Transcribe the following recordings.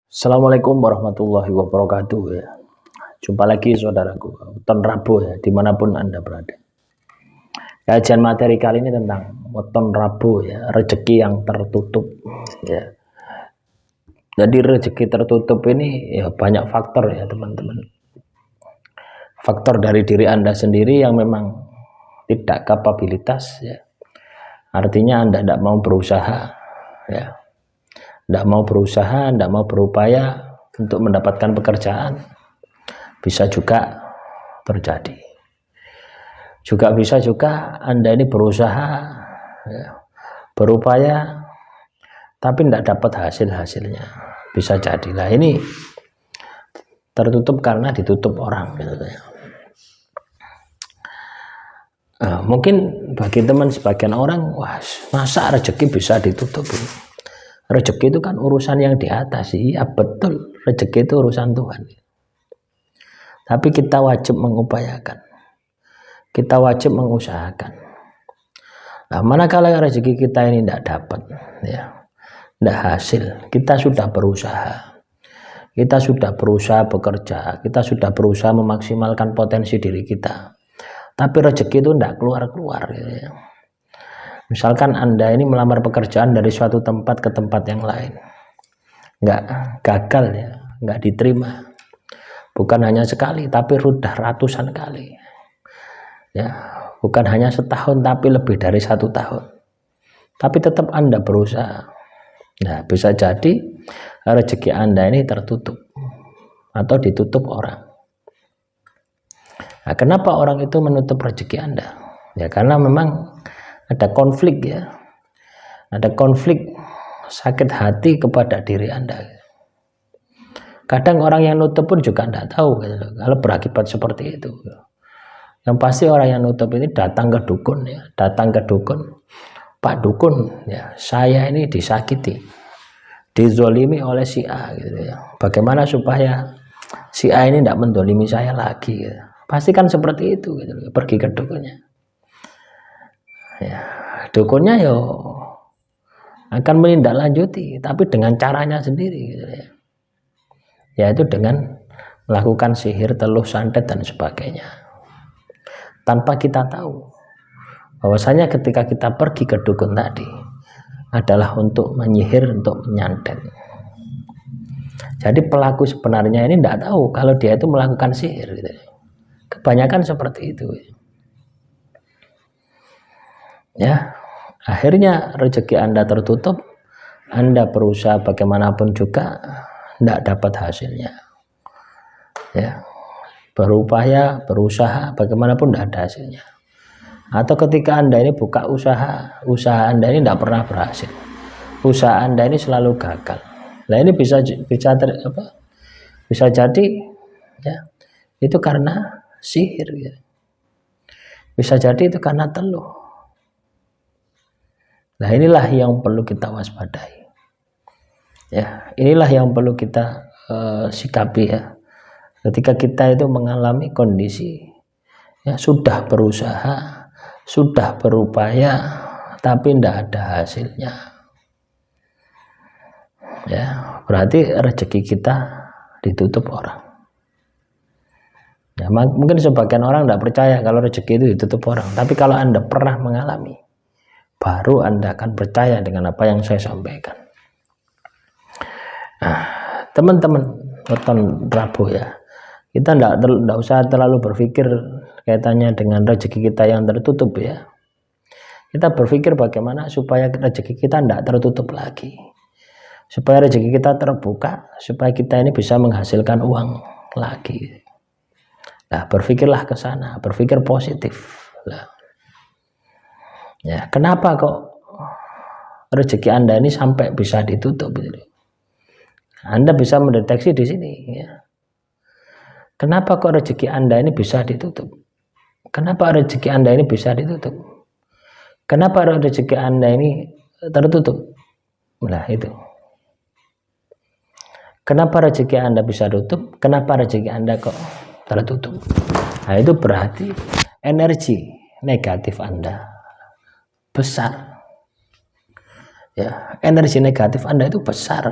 Assalamualaikum warahmatullahi wabarakatuh ya. Jumpa lagi saudaraku, weton Rabu ya, dimanapun Anda berada. Kajian materi kali ini tentang weton Rabu ya, rezeki yang tertutup ya. Jadi rezeki tertutup ini ya banyak faktor ya teman-teman. Faktor dari diri Anda sendiri yang memang tidak kapabilitas ya. Artinya Anda tidak mau berusaha ya. Tidak mau berusaha, tidak mau berupaya untuk mendapatkan pekerjaan. Bisa juga terjadi. Juga bisa juga Anda ini berusaha ya, berupaya tapi tidak dapat hasilnya. Bisa jadi. Lah ini tertutup karena ditutup orang gitu ya. Mungkin bagi teman sebagian orang, wah masa rezeki bisa ditutup? Rezeki itu kan urusan yang di atas. Iya betul, rezeki itu urusan Tuhan. Tapi kita wajib mengupayakan, kita wajib mengusahakan. Nah, manakala rezeki kita ini tidak dapat, ya, tidak hasil, kita sudah berusaha bekerja, kita sudah berusaha memaksimalkan potensi diri kita, tapi rezeki itu tidak keluar. Ya. Misalkan Anda ini melamar pekerjaan dari suatu tempat ke tempat yang lain, nggak gagal ya, nggak diterima. Bukan hanya sekali, tapi sudah ratusan kali. Ya, bukan hanya setahun, tapi lebih dari 1 tahun. Tapi tetap Anda berusaha. Nah, bisa jadi rezeki Anda ini tertutup atau ditutup orang. Nah, kenapa orang itu menutup rezeki Anda? Ya, karena memang ada konflik ya. Ada konflik sakit hati kepada diri Anda. Kadang orang yang nutup pun juga tidak tahu gitu, kalau berakibat seperti itu. Yang pasti orang yang nutup ini datang ke dukun ya, Pak Dukun ya, saya ini disakiti, dizolimi oleh si A gitu ya. Bagaimana supaya si A ini tidak mendolimi saya lagi gitu. Pasti kan seperti itu gitu, pergi ke dukunnya. Ya, dukunnya yo akan menindaklanjuti, tapi dengan caranya sendiri gitu ya. Yaitu dengan melakukan sihir, teluh, santet dan sebagainya. Tanpa kita tahu bahwasanya ketika kita pergi ke dukun tadi adalah untuk menyihir, untuk menyantet. Jadi pelaku sebenarnya ini tidak tahu kalau dia itu melakukan sihir gitu. Kebanyakan seperti itu. Ya, akhirnya rezeki Anda tertutup, Anda berusaha bagaimanapun juga tidak dapat hasilnya. Ya, berupaya, berusaha bagaimanapun tidak ada hasilnya. Atau ketika Anda ini buka usaha Anda ini tidak pernah berhasil, usaha Anda ini selalu gagal. Nah ini bisa jadi ya, itu karena sihir ya. Bisa jadi itu karena teluh. Nah inilah yang perlu kita waspadai ya, inilah yang perlu kita sikapi ya, ketika kita itu mengalami kondisi ya, sudah berusaha, sudah berupaya tapi tidak ada hasilnya ya, berarti rezeki kita ditutup orang ya. Mungkin sebagian orang tidak percaya kalau rezeki itu ditutup orang, tapi kalau Anda pernah mengalami, baru Anda akan percaya dengan apa yang saya sampaikan. Nah, teman-teman weton Rabu ya, kita tidak usah terlalu berpikir kaitannya dengan rezeki kita yang tertutup ya. Kita berpikir bagaimana supaya rezeki kita tidak tertutup lagi, supaya rezeki kita terbuka, supaya kita ini bisa menghasilkan uang lagi. Nah, berpikirlah ke sana, berpikir positif lah. Ya, kenapa kok rezeki Anda ini sampai bisa ditutup gitu? Anda bisa mendeteksi di sini ya. Kenapa kok rezeki Anda ini bisa ditutup? Kenapa rezeki Anda ini bisa ditutup? Kenapa rezeki Anda ini tertutup? Nah itu. Kenapa rezeki Anda bisa tutup? Kenapa rezeki Anda kok tertutup? Nah itu berarti energi negatif Anda besar. Ya, energi negatif Anda itu besar.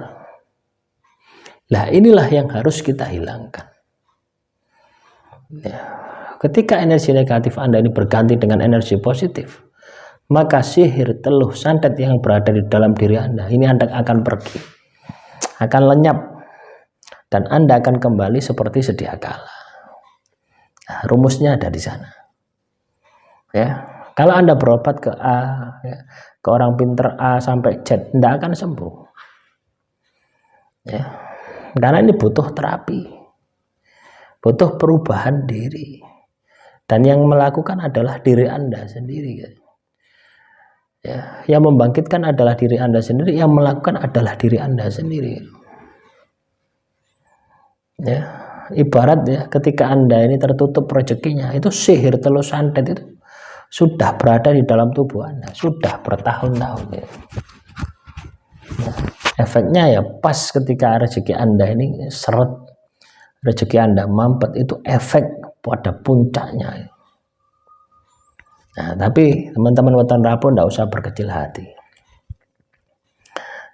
Nah, inilah yang harus kita hilangkan. Ya. Ketika energi negatif Anda ini berganti dengan energi positif, maka sihir teluh santet yang berada di dalam diri Anda ini akan pergi, akan lenyap, dan Anda akan kembali seperti sedia kala. Nah, rumusnya ada di sana. Ya, kalau Anda berobat ke A, ya, ke orang pinter A sampai Z, tidak akan sembuh. Ya, karena ini butuh terapi, butuh perubahan diri, dan yang melakukan adalah diri Anda sendiri. Ya, yang membangkitkan adalah diri Anda sendiri, yang melakukan adalah diri Anda sendiri. Ya, ibarat ya, ketika Anda ini tertutup rezekinya, itu sihir teluh santet itu sudah berada di dalam tubuh Anda, sudah bertahun-tahun. Ya. Ya, efeknya ya pas ketika rezeki Anda ini seret, rezeki Anda mampet, itu efek pada puncaknya. Nah, tapi teman-teman weton Rabu tidak usah berkecil hati.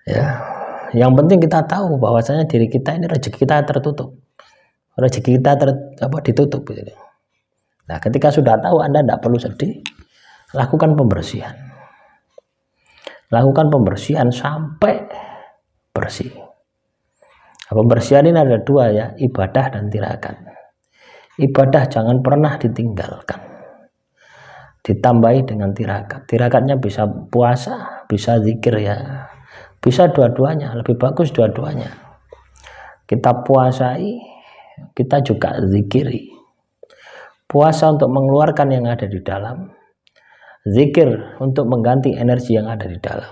Ya, yang penting kita tahu bahwasanya diri kita ini rezeki kita tertutup, rezeki kita ditutup. Gitu. Nah, ketika sudah tahu, Anda tidak perlu sedih, lakukan pembersihan. Lakukan pembersihan sampai bersih. Nah, pembersihan ini ada dua ya, ibadah dan tirakat. Ibadah jangan pernah ditinggalkan, ditambahi dengan tirakat. Tirakatnya bisa puasa, bisa zikir ya, bisa dua-duanya, lebih bagus dua-duanya. Kita puasai, kita juga zikiri. Puasa untuk mengeluarkan yang ada di dalam, zikir untuk mengganti energi yang ada di dalam.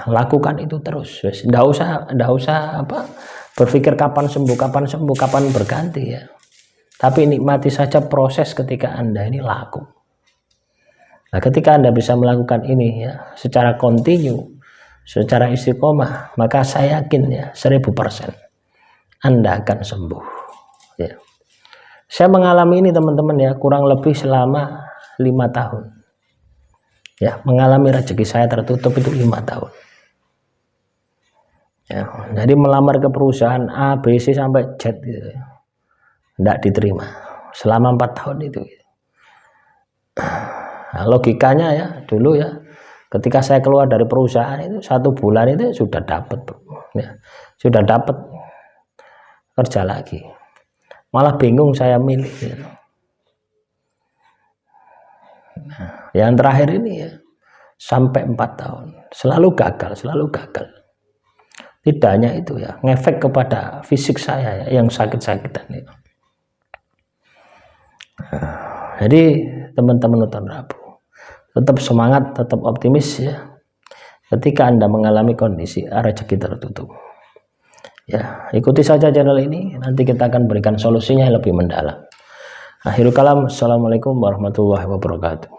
Lakukan itu terus. Nggak usah berpikir kapan sembuh, kapan berganti ya. Tapi nikmati saja proses ketika Anda ini laku. Nah, ketika Anda bisa melakukan ini ya secara kontinu, secara istiqomah, maka saya yakin ya 1000% Anda akan sembuh. Ya. Saya mengalami ini teman-teman ya, kurang lebih selama 5 tahun. Ya, mengalami rezeki saya tertutup itu 5 tahun. Ya, jadi melamar ke perusahaan A, B, C sampai Z gitu. Tidak diterima selama 4 tahun itu. Nah, logikanya ya dulu ya, ketika saya keluar dari perusahaan itu 1 bulan itu sudah dapat ya, sudah dapat kerja lagi. Malah bingung saya milih gitu. Nah, yang terakhir ini ya sampai 4 tahun selalu gagal. Tidak hanya itu ya, ngefek kepada fisik saya ya, yang sakit-sakitan itu. Nah, jadi teman-teman weton Rabu, tetap semangat, tetap optimis ya. Ketika Anda mengalami kondisi rezeki tertutup, ya ikuti saja channel ini, nanti kita akan berikan solusinya yang lebih mendalam. Akhirul kalam, assalamualaikum warahmatullahi wabarakatuh.